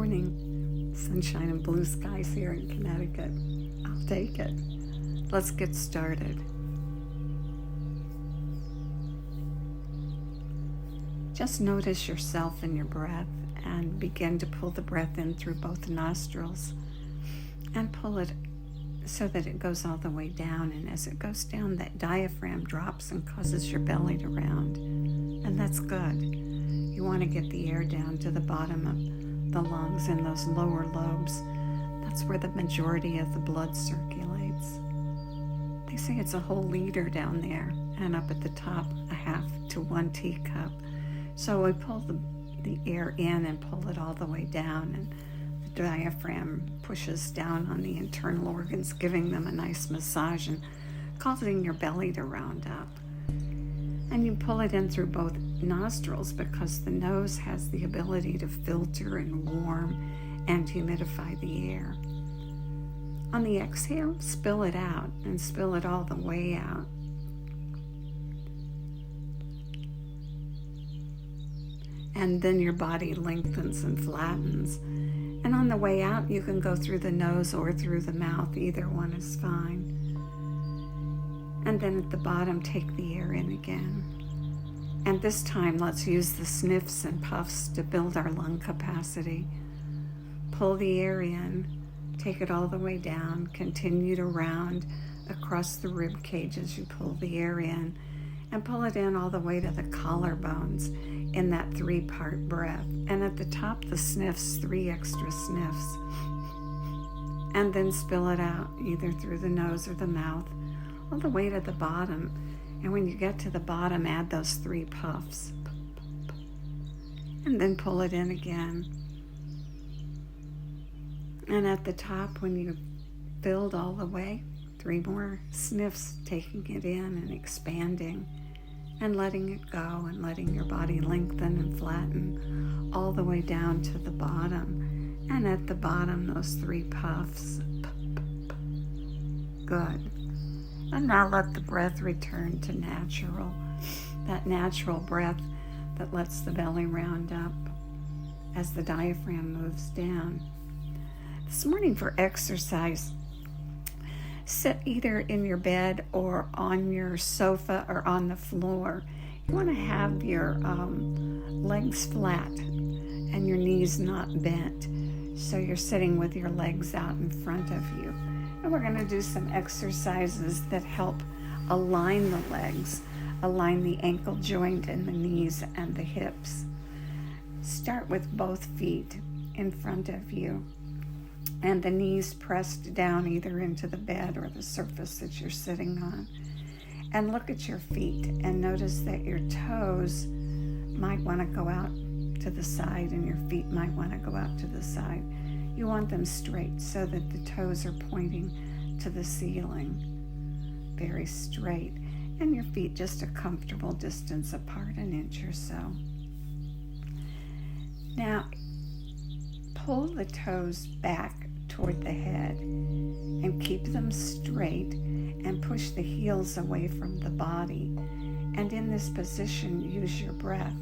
morning. Sunshine and blue skies here in Connecticut. I'll take it. Let's get started. Just notice yourself and your breath and begin to pull the breath in through both nostrils and pull it so that it goes all the way down. And as it goes down, that diaphragm drops and causes your belly to round. And that's good. You want to get the air down to the bottom of the lungs and those lower lobes. That's where the majority of the blood circulates. They say it's a whole liter down there, and up at the top, a half to 1 teacup. So we pull the air in and pull it all the way down, and the diaphragm pushes down on the internal organs, giving them a nice massage and causing your belly to round up. And you pull it in through both nostrils because the nose has the ability to filter and warm and humidify the air. On the exhale, spill it out and spill it all the way out. And then your body lengthens and flattens. And on the way out, you can go through the nose or through the mouth. Either one is fine. And then at the bottom, take the air in again. And this time, let's use the sniffs and puffs to build our lung capacity. Pull the air in, take it all the way down, continue to round across the rib cage as you pull the air in, and pull it in all the way to the collarbones in that 3-part breath. And at the top, the sniffs, 3 extra sniffs. And then spill it out, either through the nose or the mouth, all the way to the bottom. And when you get to the bottom, add those 3 puffs. And then pull it in again. And at the top, when you've filled all the way, 3 more sniffs, taking it in and expanding and letting it go and letting your body lengthen and flatten all the way down to the bottom. And at the bottom, those 3 puffs. Good. And now let the breath return to natural, that natural breath that lets the belly round up as the diaphragm moves down. This morning for exercise, sit either in your bed or on your sofa or on the floor. You want to have your legs flat and your knees not bent. So you're sitting with your legs out in front of you. And we're going to do some exercises that help align the legs, align the ankle joint and the knees and the hips. Start with both feet in front of you and the knees pressed down either into the bed or the surface that you're sitting on. And look at your feet and notice that your toes might want to go out to the side and your feet might want to go out to the side. You want them straight so that the toes are pointing to the ceiling, very straight, and your feet just a comfortable distance apart, 1 inch or so. Now, pull the toes back toward the head and keep them straight and push the heels away from the body. And in this position, use your breath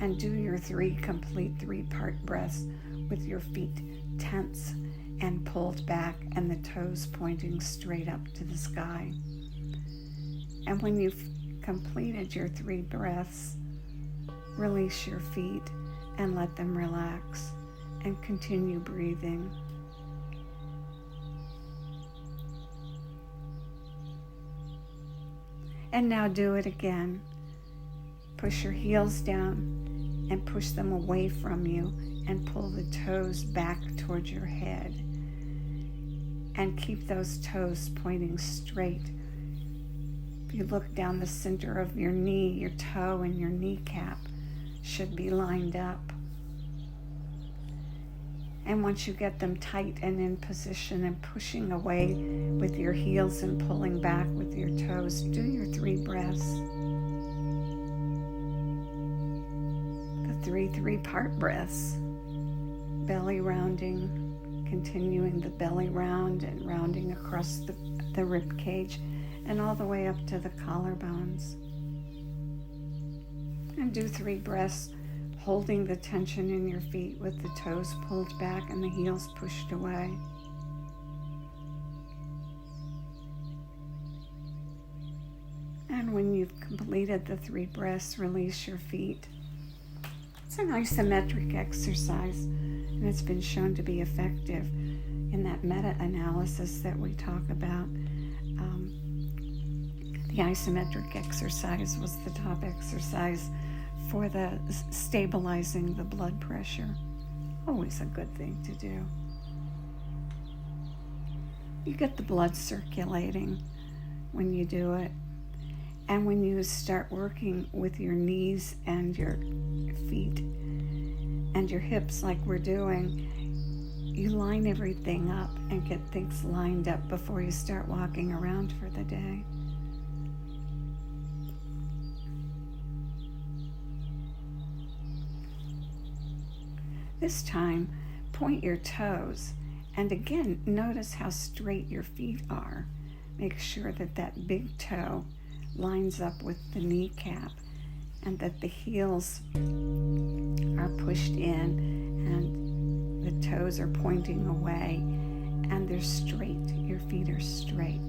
and do your 3 complete 3-part breaths with your feet tense and pulled back and the toes pointing straight up to the sky. And when you've completed your 3 breaths, release your feet and let them relax and continue breathing. And now do it again. Push your heels down and push them away from you and pull the toes back towards your head. And keep those toes pointing straight. If you look down the center of your knee, your toe and your kneecap should be lined up. And once you get them tight and in position and pushing away with your heels and pulling back with your toes, do your 3 breaths. The 3 3-part breaths. Belly rounding, continuing the belly round and rounding across the rib cage and all the way up to the collarbones. And do 3 breaths holding the tension in your feet with the toes pulled back and the heels pushed away. And when you've completed the 3 breaths, release your feet. It's an isometric exercise, and it's been shown to be effective in that meta-analysis that we talk about. The isometric exercise was the top exercise for the stabilizing the blood pressure. Always a good thing to do. You get the blood circulating when you do it. And when you start working with your knees and your feet and your hips like we're doing, you line everything up and get things lined up before you start walking around for the day. This time, point your toes, and again, notice how straight your feet are. Make sure that that big toe lines up with the kneecap and that the heels are pushed in and the toes are pointing away and they're straight. Your feet are straight.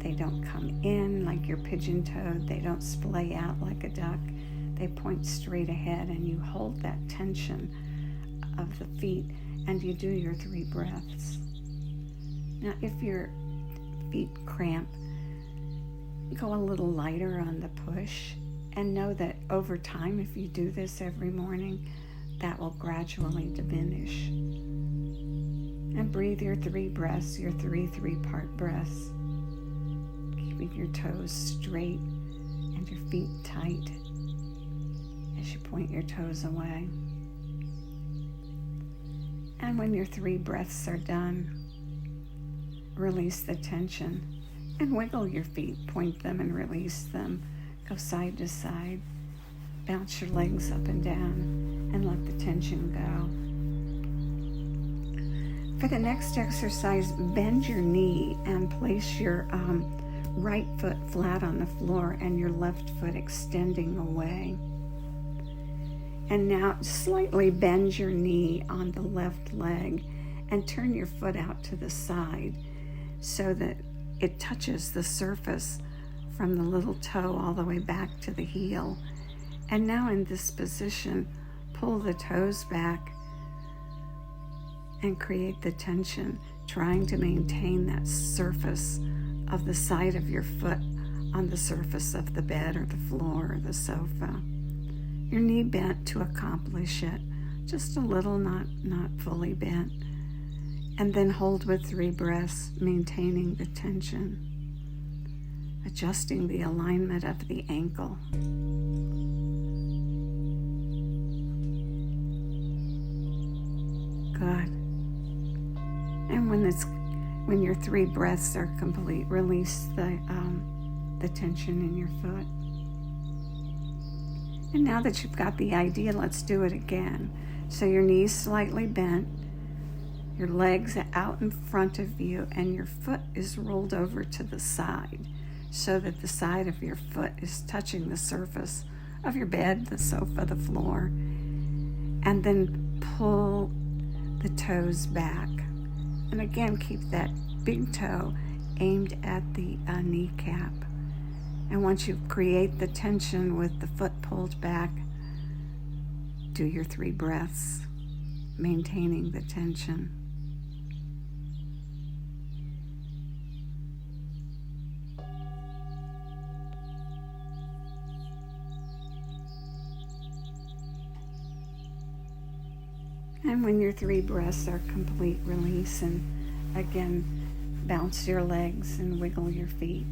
They don't come in like you're pigeon-toed. They don't splay out like a duck. They point straight ahead, and you hold that tension of the feet and you do your 3 breaths. Now, if your feet cramp, go a little lighter on the push, and know that over time, if you do this every morning, that will gradually diminish. And breathe your 3 breaths, your 3 3-part breaths, keeping your toes straight and your feet tight as you point your toes away. And when your 3 breaths are done, release the tension and wiggle your feet, point them and release them. Go side to side, bounce your legs up and down, and let the tension go. For the next exercise, bend your knee and place your right foot flat on the floor and your left foot extending away. And now slightly bend your knee on the left leg and turn your foot out to the side so that it touches the surface from the little toe all the way back to the heel. And now in this position, pull the toes back and create the tension, trying to maintain that surface of the side of your foot on the surface of the bed or the floor or the sofa. Your knee bent to accomplish it, just a little, not fully bent. And then hold with 3 breaths, maintaining the tension, adjusting the alignment of the ankle. Good. And when your 3 breaths are complete, release the tension in your foot. And now that you've got the idea, let's do it again. So your knees slightly bent, your legs are out in front of you, and your foot is rolled over to the side so that the side of your foot is touching the surface of your bed, the sofa, the floor. And then pull the toes back. And again, keep that big toe aimed at the kneecap. And once you create the tension with the foot pulled back, do your 3 breaths, maintaining the tension. And when your 3 breaths are complete, release and again bounce your legs and wiggle your feet.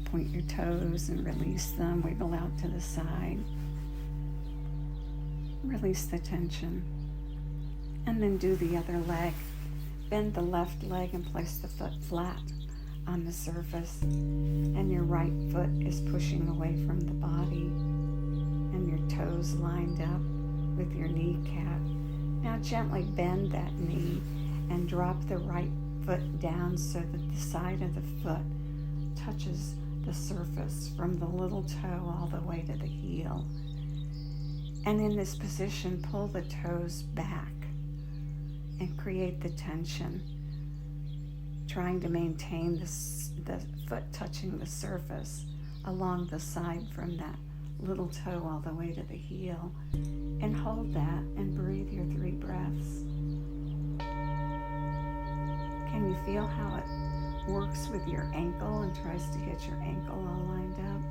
Point your toes and release them, wiggle out to the side. Release the tension. And then do the other leg. Bend the left leg and place the foot flat on the surface. And your right foot is pushing away from the body. And your toes lined up with your kneecap. Now gently bend that knee and drop the right foot down so that the side of the foot touches the surface from the little toe all the way to the heel. And in this position, pull the toes back and create the tension, trying to maintain the foot touching the surface along the side from that little toe all the way to the heel. And hold that and breathe your 3 breaths. Can you feel how it works with your ankle and tries to get your ankle all lined up?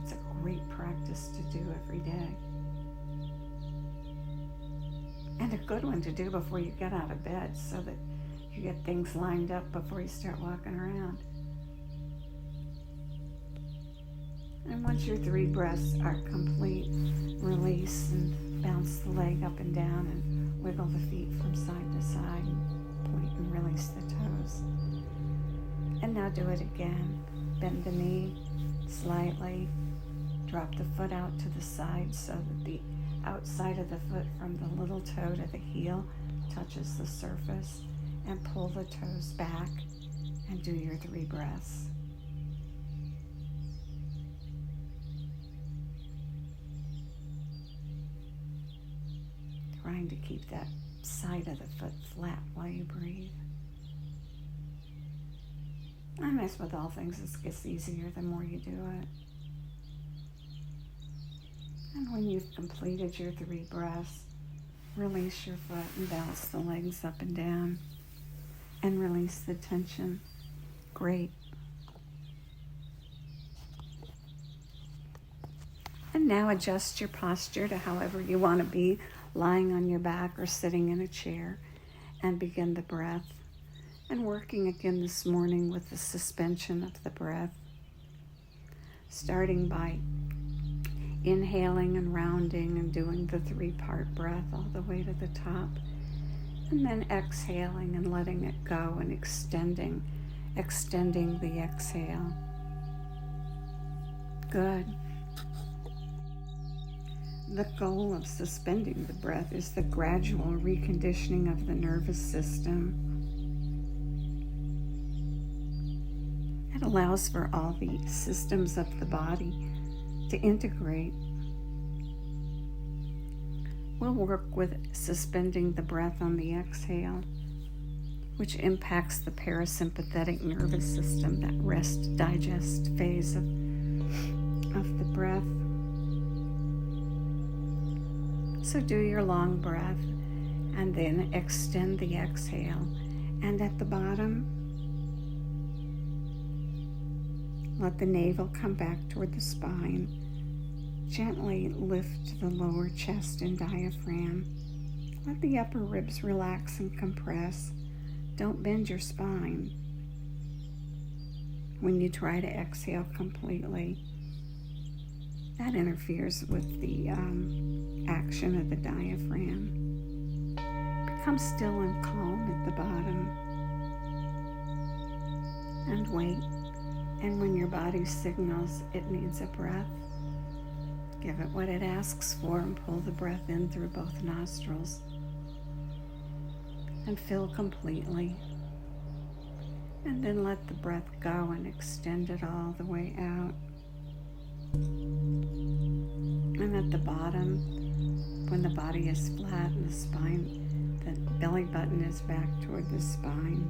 It's a great practice to do every day. And a good one to do before you get out of bed so that you get things lined up before you start walking around. And once your 3 breaths are complete, release and bounce the leg up and down and wiggle the feet from side to side and point and release the toes. And now do it again. Bend the knee slightly. Drop the foot out to the side so that the outside of the foot from the little toe to the heel touches the surface, and pull the toes back and do your 3 breaths. Trying to keep that side of the foot flat while you breathe. And as with all things, it gets easier the more you do it. And when you've completed your 3 breaths, release your foot and bounce the legs up and down and release the tension. Great. And now adjust your posture to however you want to be, lying on your back or sitting in a chair, and begin the breath. And working again this morning with the suspension of the breath, starting by inhaling and rounding and doing the 3-part breath all the way to the top, and then exhaling and letting it go and extending the exhale. Good. The goal of suspending the breath is the gradual reconditioning of the nervous system. It allows for all the systems of the body to integrate. We'll work with suspending the breath on the exhale, which impacts the parasympathetic nervous system, that rest digest phase of the breath. So do your long breath and then extend the exhale. And at the bottom, let the navel come back toward the spine. Gently lift the lower chest and diaphragm. Let the upper ribs relax and compress. Don't bend your spine when you try to exhale completely. That interferes with the action of the diaphragm. Become still and calm at the bottom. And wait. And when your body signals it needs a breath, give it what it asks for and pull the breath in through both nostrils. And fill completely. And then let the breath go and extend it all the way out. And at the bottom, when the body is flat and the spine, the belly button is back toward the spine.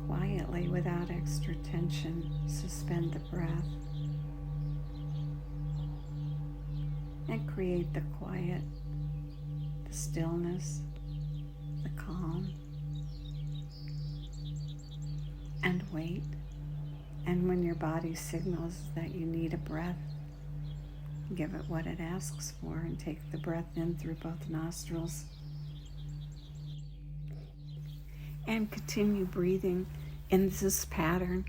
Quietly, without extra tension, suspend the breath. And create the quiet, the stillness, the calm. And wait. And when your body signals that you need a breath, give it what it asks for and take the breath in through both nostrils. And continue breathing in this pattern,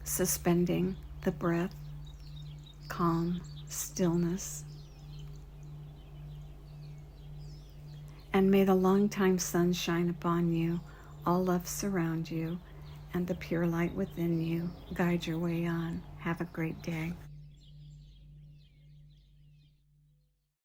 suspending the breath, calm, stillness. And may the long-time sun shine upon you, all love surround you, and the pure light within you guide your way on. Have a great day.